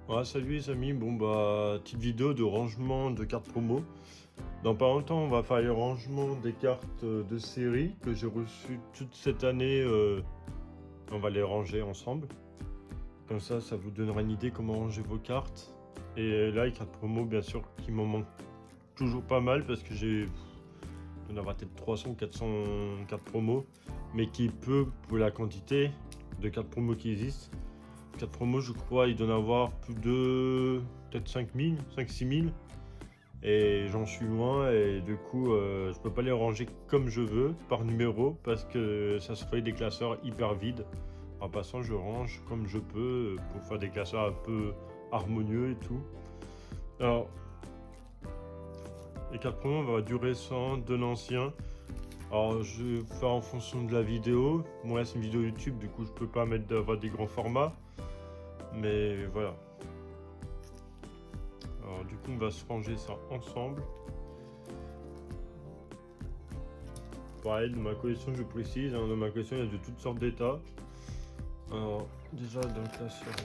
Ouais, salut les amis, bon bah petite vidéo de rangement de cartes promo. Dans pas longtemps on va faire les rangements des cartes de série que j'ai reçues toute cette année. On va les ranger ensemble. Comme ça vous donnera une idée comment ranger vos cartes. Et là les cartes promo bien sûr qui m'en manquent toujours pas mal parce que j'ai on aura peut-être 300 ou 400 cartes promo. Mais qui peut pour la quantité de cartes promo qui existent. Cartes promo je crois il doit en avoir plus de peut-être 5000, 5-6 000. Et j'en suis loin et du coup je peux pas les ranger comme je veux par numéro parce que ça se ferait des classeurs hyper vides. En passant je range comme je peux pour faire des classeurs un peu harmonieux et tout. Alors les cartes promo on va du récent, de l'ancien. Alors je vais faire en fonction de la vidéo. Moi c'est une vidéo YouTube du coup je peux pas mettre d'avoir des grands formats. Mais voilà. Alors du coup on va se ranger ça ensemble. Pareil, dans ma collection, je précise, dans ma collection, il y a de toutes sortes d'états. Alors, déjà, dans le classeur,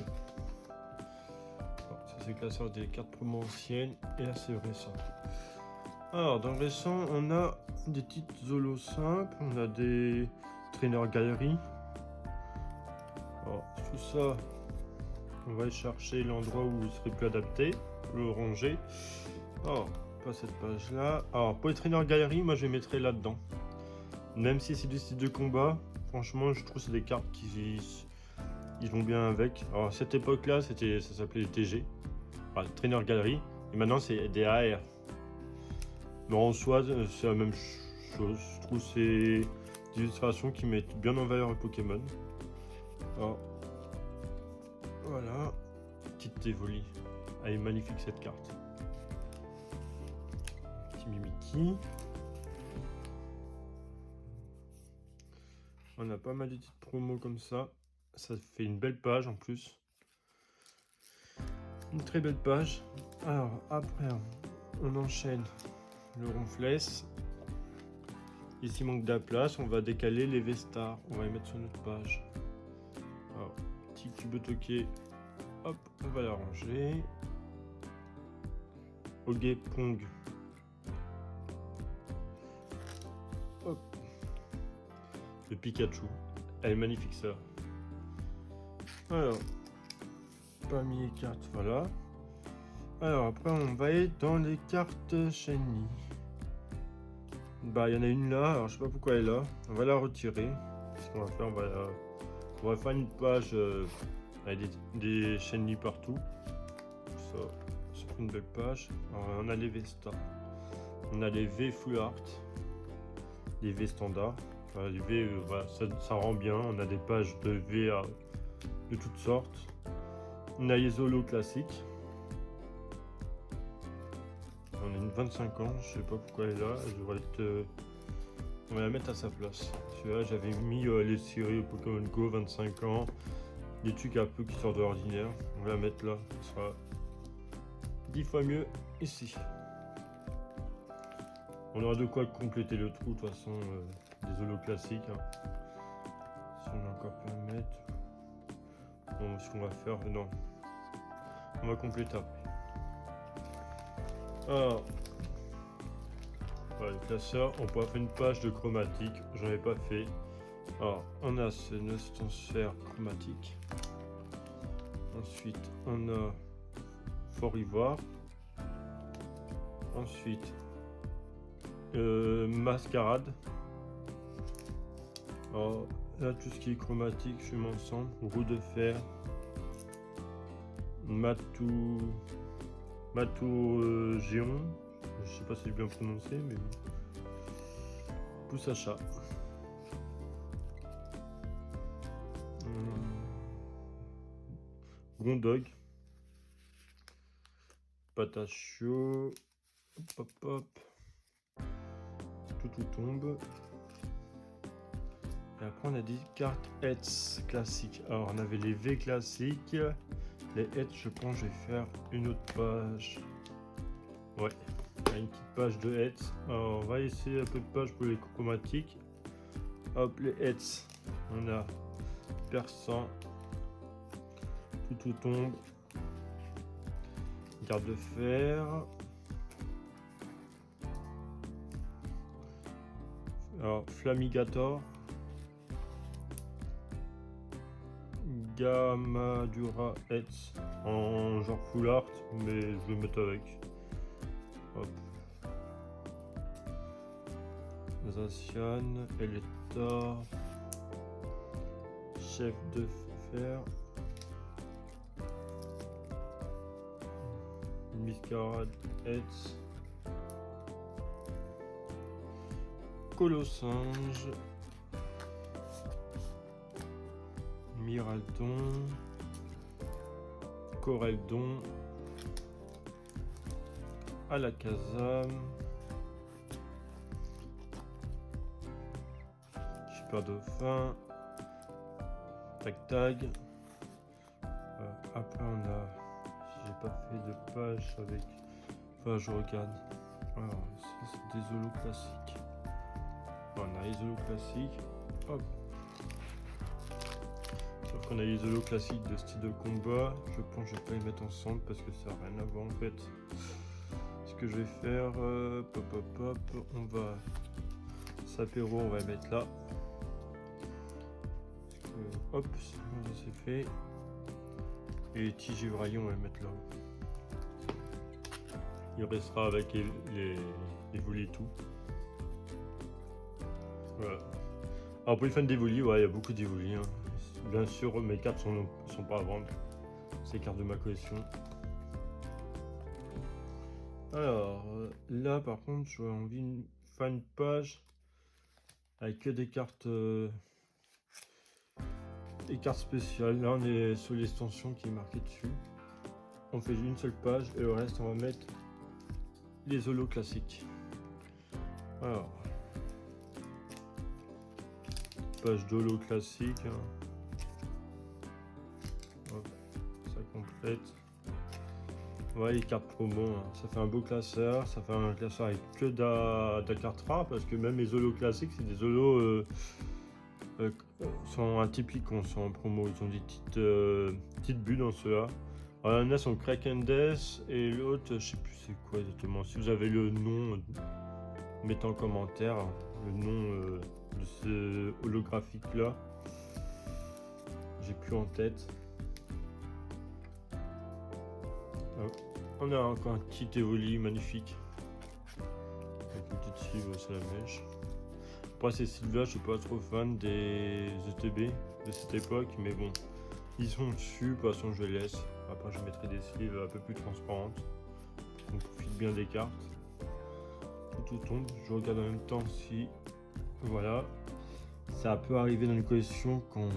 ça c'est le classeur des cartes promo anciennes et assez récentes. Alors, dans le récent, on a des petites zolos simples, on a des traîneurs galeries. Alors, tout ça, on va chercher l'endroit où il serait plus adapté pour le ranger. Alors, pas cette page-là. Alors, pour les traîneurs galeries, moi je les mettrais là-dedans. Même si c'est du style de combat, franchement, je trouve que c'est des cartes qui ils vont bien avec. Alors, à cette époque-là, ça s'appelait les TG, enfin, Trainer Gallery, et maintenant c'est des AR. Mais en soi, c'est la même chose. Je trouve que c'est des illustrations qui mettent bien en valeur le Pokémon. Alors, voilà, petite Evoli. Elle est magnifique cette carte. Petit Mimikyu. On a pas mal de petites promos comme ça. Ça fait une belle page en plus. Une très belle page. Alors, après, on enchaîne le Ronfless. Ici, manque de la place. On va décaler les Vestars. On va les mettre sur notre page. Alors, petit cube toqué. Hop, on va la ranger. Ogepong. Hop. Le Pikachu. Elle est magnifique ça. Alors, pas mis les cartes, voilà. Alors, après, on va aller dans les cartes shiny. Bah, il y en a une là. Alors, je sais pas pourquoi elle est là. On va la retirer. Ce qu'on va faire, on va faire une page avec des shiny partout. Ça fait une belle page. Alors, on a les V Star. On a les V Full Art. Les V standards. Enfin, les V, voilà, ça rend bien. On a des pages de V de toutes sortes. On a les Holo classiques. On a une 25 ans. Je sais pas pourquoi elle est là. On va la mettre à sa place. Celui-là, j'avais mis les séries Pokémon Go 25 ans. Des trucs un peu qui sortent de l'ordinaire. On va la mettre là. Ça sera 10 fois mieux ici. On aura de quoi compléter le trou, de toute façon, des holos classiques. Hein. Si on a encore pu en mettre. Bon, ce qu'on va faire, non. On va compléter après. Alors, voilà, le classeur, on pourra faire une page de chromatique. J'en ai pas fait. Alors, on a ce nostonsphère chromatique. Ensuite, on a Fort Ivoire. Ensuite, Mascarade. Alors, là, tout ce qui est chromatique, je mets ensemble. Roue de fer. Matou Géon. Je sais pas si c'est bien prononcé, mais bon. Pousse à chat. Gondog. Patachio. Hop hop hop. Tout tombe. Et après on a des cartes Hetz classiques. Alors on avait les V classiques. Les Hetz, je pense que je vais faire une autre page. Ouais, une petite page de Hetz. Alors on va essayer un peu de page pour les chromatiques. Hop, les Hetz. On a perçant. Tout tombe. Carte de fer. Alors, Flamigator. Gamadura Hetz en genre full art, mais je vais mettre avec. Hop. Zacian, Eletta, Chef de fer, Miscarade Hetz, Colossinge, Miraldon, Coreldon, Alakazam, Super Dauphin, Tag. Après on a, j'ai pas fait de page avec, enfin je regarde. Alors ça c'est des zolos classiques. On a les zolos classiques. Hop. Sauf qu'on a les zolos classiques de style de combat. Je pense que je vais pas les mettre ensemble parce que ça n'a rien à voir en fait. Ce que je vais faire, on va Sapero, on va mettre là. Hop, ça c'est fait. Et Tigivraillon, on va mettre là. Il restera avec les volis et tout. Voilà. Alors pour les fans d'Evoli, ouais, il y a beaucoup d'Evoli. Hein. Bien sûr, mes cartes sont pas à vendre. C'est les cartes de ma collection. Alors là, par contre, j'aurais envie de faire une page avec que des cartes spéciales. Là, on est sur l'extension qui est marquée dessus. On fait une seule page et le reste, on va mettre les zolos classiques. Alors, page d'holo classique. Hop, ça complète. Ouais, les cartes promo, hein. Ça fait un beau classeur. Ça fait un classeur avec que de la carte rare parce que même les holos classiques, c'est des holos sont atypiques, on sont en promo. Ils ont des petites bulles dans ceux-là. Alors, il y en a sont Kraken Death et l'autre, je sais plus c'est quoi exactement. Si vous avez le nom, mettez en commentaire le nom de ce holographique là. J'ai plus en tête. On a encore un petit Evoli magnifique avec une petite cible sur la mèche. Après ces cibles là, je suis pas trop fan des ETB de cette époque, mais bon, ils sont dessus, de toute façon je les laisse. Après je mettrai des sleeves un peu plus transparentes. On profite bien des cartes. Tout tombe, je regarde en même temps si, voilà, ça peut arriver dans une collection quand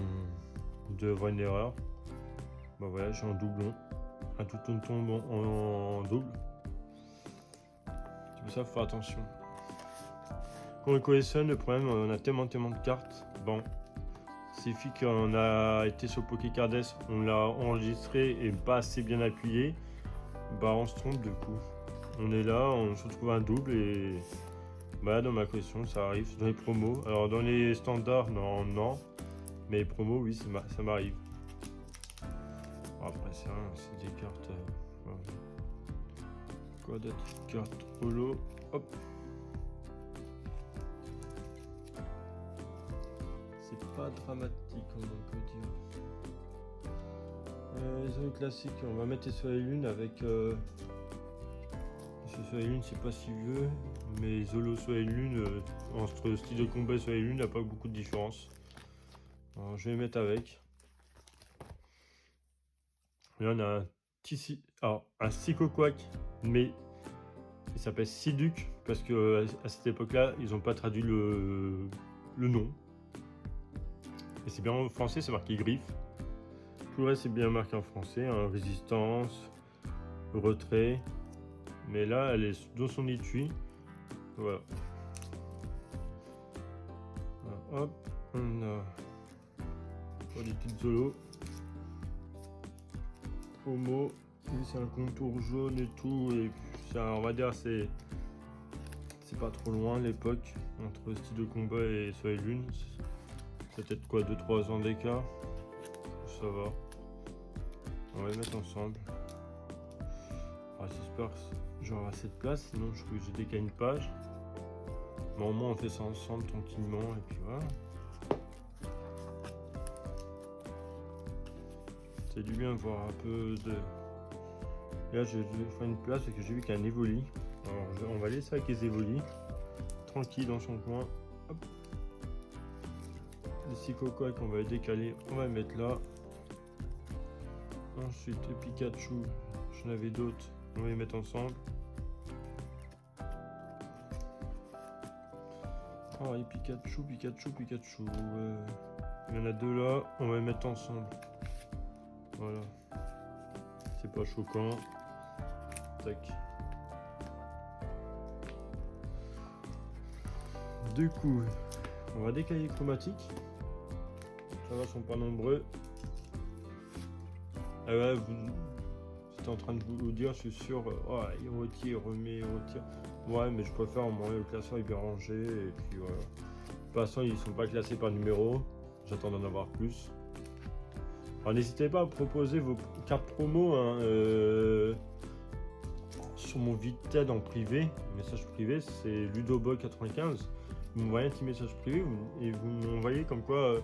on devrait une erreur. Bah voilà, j'ai un doublon. Un tout tombe en double. C'est pour ça qu'il faut faire attention. Quand on collectionne, le problème, on a tellement de cartes. Bon, c'est fait qu'on a été sur Pokécardes, on l'a enregistré et pas assez bien appuyé. Bah on se trompe de coup. On est là, on se retrouve un double et bah dans ma collection ça arrive. Dans les promos, alors dans les standards non, mais les promos oui ça m'arrive. Après c'est rien, c'est des cartes. Quoi d'autre? Carte holo. Hop. C'est pas dramatique comme on peut dire. Les autres classiques, on va mettre les soleils lunes avec. Ce soleil lune c'est pas si vieux, mais les holo soleil lune entre style de combat et soleil lune, il n'y a pas beaucoup de différence. Alors, je vais les mettre avec. Là on a un petit un Psychoquack, mais il s'appelle Siduc parce que à cette époque-là, ils n'ont pas traduit le nom. Et c'est bien en français, c'est marqué griffe. Tout le reste c'est bien marqué en français, hein, résistance, retrait. Mais là, elle est dans son étui. Voilà. Alors, hop, on a des petites zolos. Promo, c'est un contour jaune et tout, et ça, on va dire c'est pas trop loin l'époque entre style de combat et soleil lune. C'est peut-être quoi, 2-3 ans d'écart. Ça va. On va les mettre ensemble. j'espère que j'aurai assez de place, sinon je suis obligé décaler une page. Mais au moins on fait ça ensemble tranquillement et puis voilà. C'est du bien de voir un peu de... Et là je vais faire une place parce que j'ai vu qu'il y a un évoli. Alors on va laisser avec les évolis. Tranquille dans son coin. Hop. Les 6 cocottes qu'on va décaler, on va les mettre là. Ensuite le Pikachu, j'en avais d'autres, on va les mettre ensemble. Oh et Pikachu. Il y en a 2 là, on va les mettre ensemble. Voilà. C'est pas choquant. Tac. Du coup, on va décaler les chromatiques. Ça va, ils sont pas nombreux. Ah ouais, j'étais en train de vous dire, je suis sûr, oh, il retire, il remet, il retire. Ouais, mais je préfère au moins le classeur est bien rangé et puis voilà. De toute façon, ils sont pas classés par numéro. J'attends d'en avoir plus. Alors n'hésitez pas à proposer vos cartes promo hein, sur mon Vited en privé. Message privé, c'est Ludoboy95. Vous m'envoyez un petit message privé et vous m'envoyez comme quoi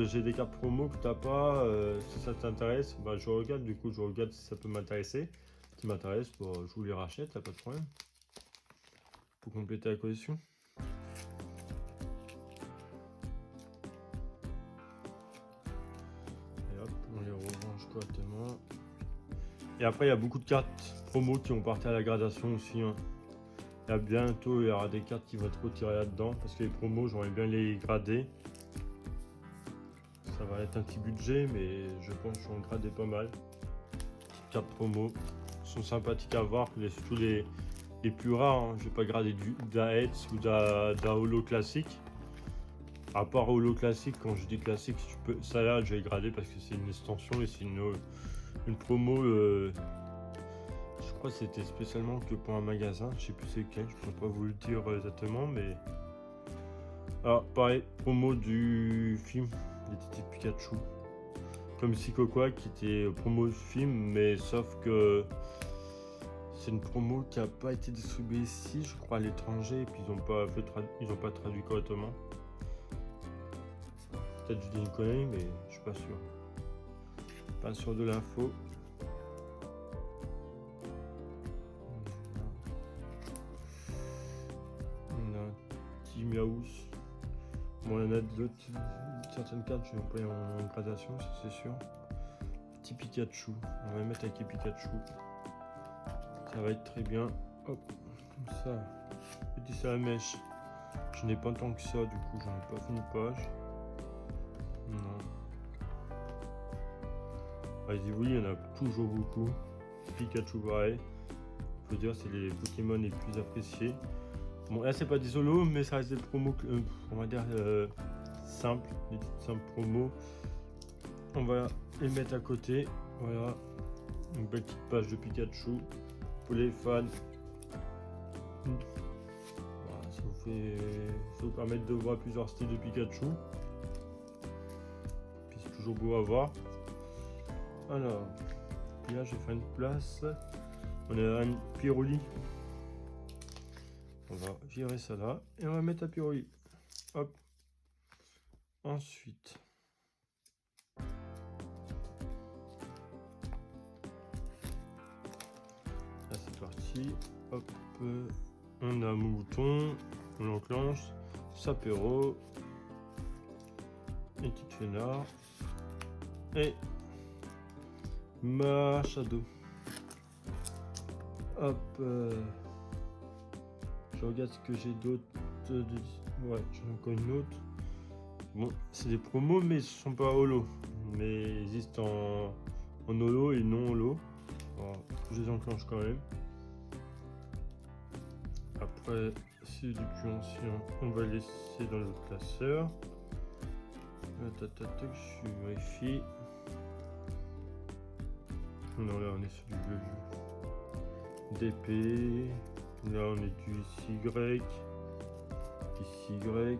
j'ai des cartes promo que t'as pas, si ça t'intéresse, bah, je regarde, du coup je regarde si ça peut m'intéresser. Si ça m'intéresse, bah, je vous les rachète, y'a pas de problème. Pour compléter la collection. Et hop, on les rerange correctement. Et après il y a beaucoup de cartes promo qui ont parti à la gradation aussi. Hein. Là, bientôt il y aura des cartes qui vont être retirées là-dedans parce que les promos j'aimerais bien les grader. Ça va être un petit budget, mais je pense qu'on gradait pas mal. Cartes promo sont sympathiques à voir, surtout les plus rares. Hein. Je vais pas grader d'un Heads ou d'un holo classique. À part holo classique, quand je dis classique, ça là je vais grader parce que c'est une extension et c'est une promo. Je crois que c'était spécialement que pour un magasin. Je sais plus c'est quel, je peux pas vous le dire exactement, mais. Alors pareil, promo du film. Les petits Pikachu comme Psychoquack qui était promo du film, mais sauf que c'est une promo qui a pas été distribuée ici, je crois à l'étranger, et puis ils ont pas traduit correctement. Peut-être je dis une connerie, mais je suis pas sûr. Pas sûr de l'info. On a un petit Miaous. Bon, il y en a d'autres, certaines cartes, je vais pas en gradation, ça c'est sûr. Petit Pikachu, on va mettre avec les Pikachu. Ça va être très bien. Hop, comme ça. Petit Salamèche. Je n'ai pas tant que ça, du coup, j'en ai pas fait une page. Non. Vas-y, oui, il y en a toujours beaucoup. Pikachu, pareil. Faut dire, c'est les Pokémon les plus appréciés. Bon, là, c'est pas des solos, mais ça reste des promos, on va dire, simples. Des petites simples promos. On va les mettre à côté. Voilà. Une petite page de Pikachu. Pour les fans. Voilà, ça vous permettre de voir plusieurs styles de Pikachu. Puis c'est toujours beau à voir. Alors, là, je vais faire une place. On a un Pyroli. On va virer ça là et on va mettre un Pyroli. Hop. Ensuite. Là c'est parti. Hop. On a un mouton. On l'enclenche. Sapero. Une petite Fenard. Et ma Shadow. Hop. Je regarde ce que j'ai d'autre. Ouais, j'en ai encore une autre. Bon, c'est des promos, mais ce sont pas holo. Mais ils existent en holo et non holo. Alors, je les enclenche quand même. Après, c'est du plus ancien. On va laisser dans le classeur. Je vérifie. Non, là on est sur du DP. Là on est du CY. CY.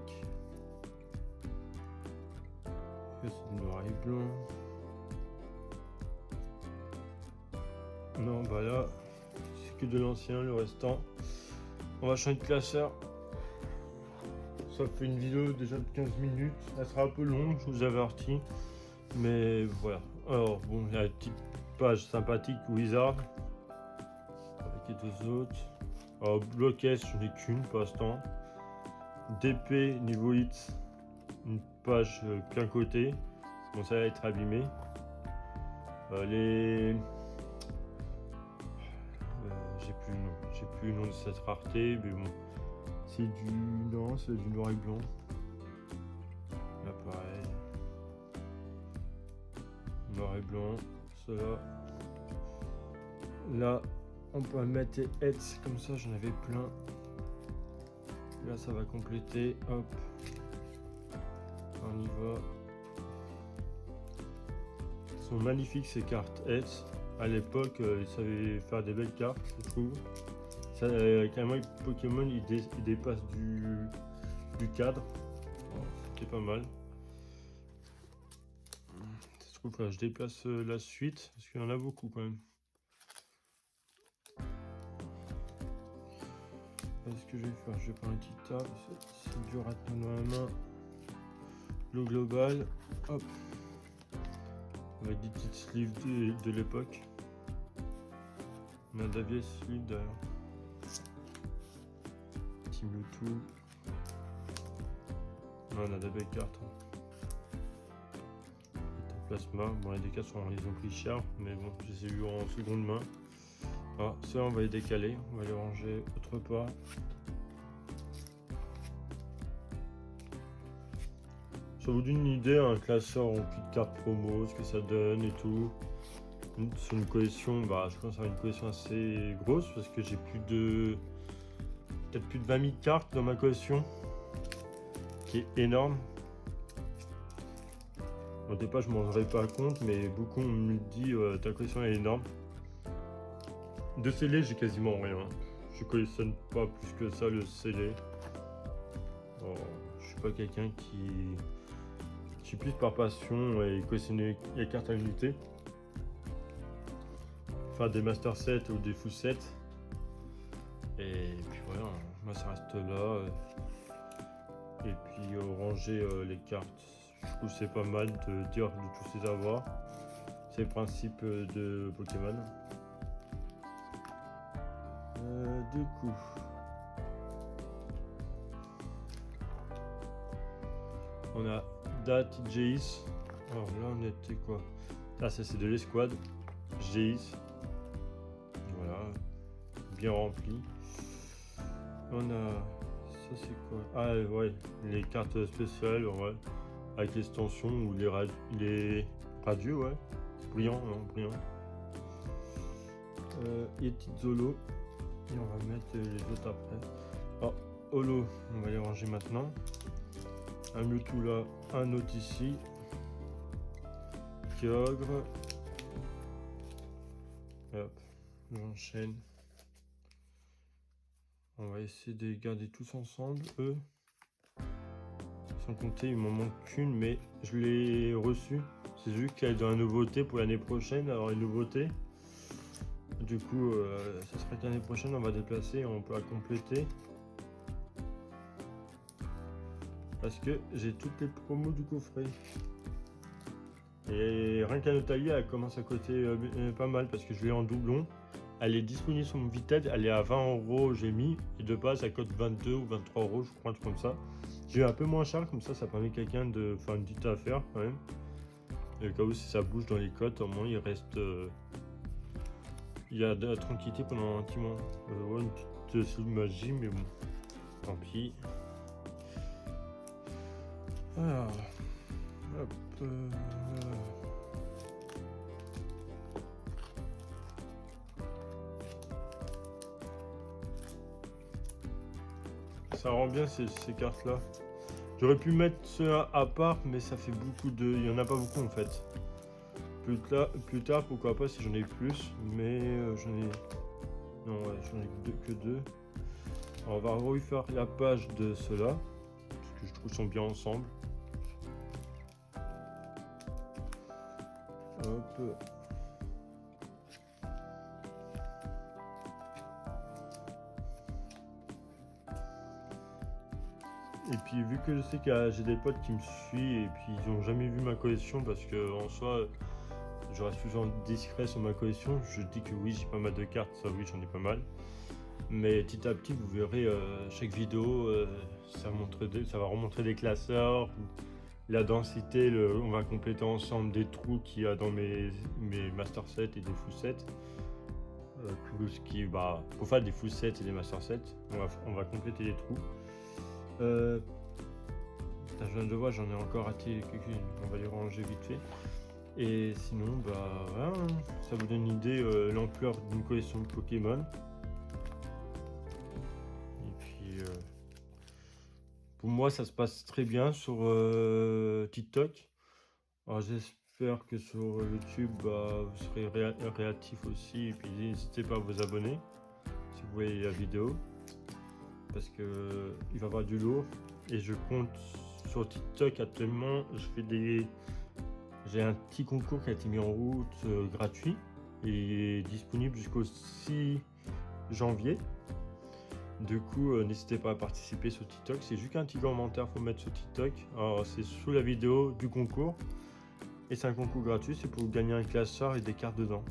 C'est du noir et blanc. Non, bah là, que de l'ancien, le restant. On va changer de classeur. Ça fait une vidéo déjà de 15 minutes. Elle sera un peu longue, je vous avertis. Mais voilà. Alors bon, il y a une petite page sympathique Wizard. Avec les deux autres. Alors bloc S, je n'ai qu'une pour l'instant. DP niveau hit, une page plein côté. Bon, ça va être abîmé. J'ai plus le nom de cette rareté, mais bon. C'est du noir et blanc. Là pareil. Noir et blanc, cela. Là, on peut mettre les heads comme ça, j'en avais plein. Là, ça va compléter. Hop. On y va. Elles sont magnifiques ces cartes heads. À l'époque, ils savaient faire des belles cartes, je trouve. Ça, carrément, Pokémon, il dépasse du cadre. Bon, c'était pas mal. Je trouve que je déplace la suite parce qu'il y en a beaucoup quand même. Ce que je vais faire, je vais prendre un petit tab, c'est dur à tenir dans la main. Le global, hop, avec des petites sleeves de l'époque. On a Davies sleeve d'ailleurs. Petit Mewtwo. On a des belles cartes. Plasma, bon les dégâts ils ont pris cher, mais bon, je les ai eu en seconde main. Ah, ça on va les décaler, on va les ranger autre part. Ça vous donne une idée, un classeur rempli de cartes promo, ce que ça donne et tout. C'est une collection, bah je pense avoir une collection assez grosse parce que j'ai peut-être plus de 20 000 cartes dans ma collection, qui est énorme. Au départ, je m'en rendais pas compte, mais beaucoup me dit ta collection est énorme. De scellés, j'ai quasiment rien. Je collectionne pas plus que ça le scellé. Bon, je suis pas quelqu'un qui. Je suis plus par passion et collectionner les cartes à l'unité. Faire des master sets ou des full sets. Et puis voilà, moi ça reste là. Et puis ranger les cartes. Je trouve que c'est pas mal de dire de tous ces avoirs. C'est le principe de Pokémon. Du coup, on a date Jace. Alors là on était quoi? Ah ça c'est de l'escouade. Jace. Voilà. Bien rempli. On a. Ça c'est quoi? Ah ouais, les cartes spéciales, ouais. Avec l'extension ou les radieux, ouais. Brillant, non, brillant. Yeti Zolo. Et on va mettre les autres après. Alors, Holo, on va les ranger maintenant. Un Mewtwo là, un autre ici. Kyogre. Hop, j'enchaîne. On va essayer de les garder tous ensemble, eux. Sans compter, il m'en manque qu'une, mais je l'ai reçue. C'est juste qu'elle est dans la nouveauté pour l'année prochaine, alors une nouveauté. Du coup, ça serait que l'année prochaine, on va déplacer, on peut la compléter. Parce que j'ai toutes les promos du coffret. Et rien qu'à Notalia, elle commence à coûter pas mal parce que je l'ai en doublon. Elle est disponible sur mon Vinted, elle est à 20 €, j'ai mis. Et de base, elle coûte 22 ou 23 €, je crois, un truc comme ça. J'ai eu un peu moins cher, comme ça permet quelqu'un de faire une petite affaire quand même. Et au cas où si ça bouge dans les cotes, au moins il reste. Il y a de la tranquillité pendant un petit moment. Ouais, une petite sleeve magie, mais bon, tant pis. Alors, hop. Ça rend bien ces cartes là. J'aurais pu mettre ceux-là à part, mais ça fait beaucoup de. Il y en a pas beaucoup en fait. Plus tard, pourquoi pas si j'en ai plus, mais j'en ai. Non, ouais, j'en ai que deux. Alors, on va refaire la page de ceux-là, parce que je trouve qu'ils sont bien ensemble. Hop. Et puis vu que je sais que j'ai des potes qui me suivent et puis ils n'ont jamais vu ma collection parce que en soi je reste toujours discret sur ma collection, je dis que oui j'ai pas mal de cartes, ça oui j'en ai pas mal. Mais petit à petit vous verrez chaque vidéo ça va remontrer des classeurs, la densité, on va compléter ensemble des trous qu'il y a dans mes master sets et des full sets. Pour faire des full sets et des master sets, on va compléter les trous. Je viens de voir, j'en ai encore raté quelques-unes, on va les ranger vite fait. Et sinon, voilà, ça vous donne une idée l'ampleur d'une collection de Pokémon. Et puis, pour moi, ça se passe très bien sur TikTok. Alors, j'espère que sur YouTube, vous serez réactif aussi. Et puis, n'hésitez pas à vous abonner si vous voyez la vidéo. Parce que il va y avoir du lourd. Et je compte sur TikTok actuellement, j'ai un petit concours qui a été mis en route gratuit et disponible jusqu'au 6 janvier. Du coup, n'hésitez pas à participer sur TikTok. C'est juste un petit commentaire qu'il faut mettre sur TikTok. Alors, c'est sous la vidéo du concours. Et c'est un concours gratuit, c'est pour gagner un classeur et des cartes dedans.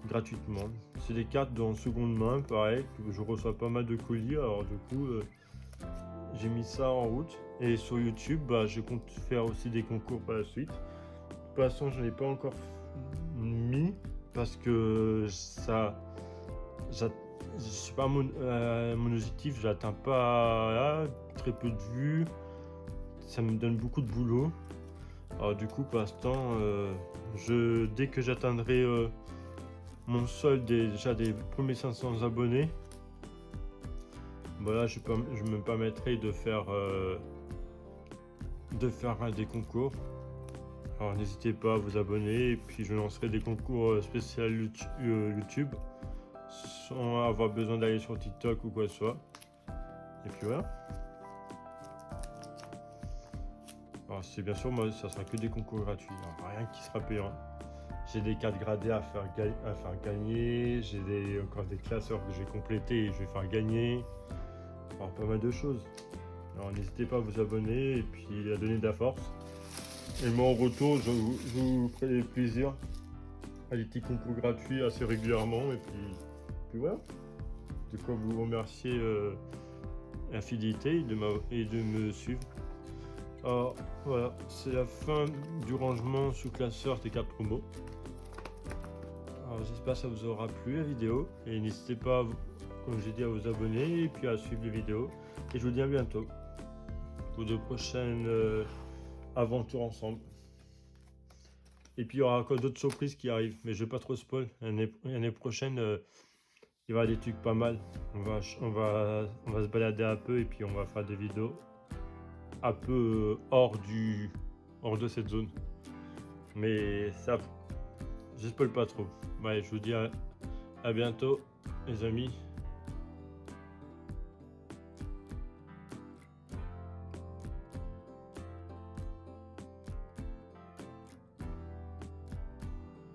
Gratuitement. C'est des cartes en seconde main, pareil. Je reçois pas mal de colis, alors du coup, j'ai mis ça en route. Et sur YouTube, je compte faire aussi des concours par la suite. De toute façon, je ne l'ai pas encore mis parce que je suis pas mon objectif, j'atteins pas très peu de vues. Ça me donne beaucoup de boulot. Alors du coup, pour l'instant, dès que j'atteindrai mon solde déjà des premiers 500 abonnés, voilà, je me permettrai de faire des concours. Alors n'hésitez pas à vous abonner et puis je lancerai des concours spéciaux YouTube sans avoir besoin d'aller sur TikTok ou quoi que ce soit. Et puis voilà. Alors c'est bien sûr, moi ça sera que des concours gratuits, alors, rien qui sera payant. J'ai des cartes gradées à faire gagner, j'ai encore des classeurs que j'ai complétés et je vais faire gagner. Alors pas mal de choses. Alors n'hésitez pas à vous abonner et puis à donner de la force. Et moi en retour, je vous ferai plaisir à des petits concours gratuits assez régulièrement. Et puis voilà. De quoi vous remercier la fidélité et de me suivre. Alors voilà, c'est la fin du rangement sous classeur des cartes promo. Alors j'espère que ça vous aura plu la vidéo. Et n'hésitez pas, comme j'ai dit, à vous abonner et puis à suivre les vidéos. Et je vous dis à bientôt pour de prochaines aventures ensemble. Et puis il y aura encore d'autres surprises qui arrivent, mais je vais pas trop spoil. L'année prochaine, il y aura des trucs pas mal. On va se balader un peu et puis on va faire des vidéos un peu hors de cette zone. Mais ça, je spoil pas trop. Ouais, je vous dis à bientôt, les amis.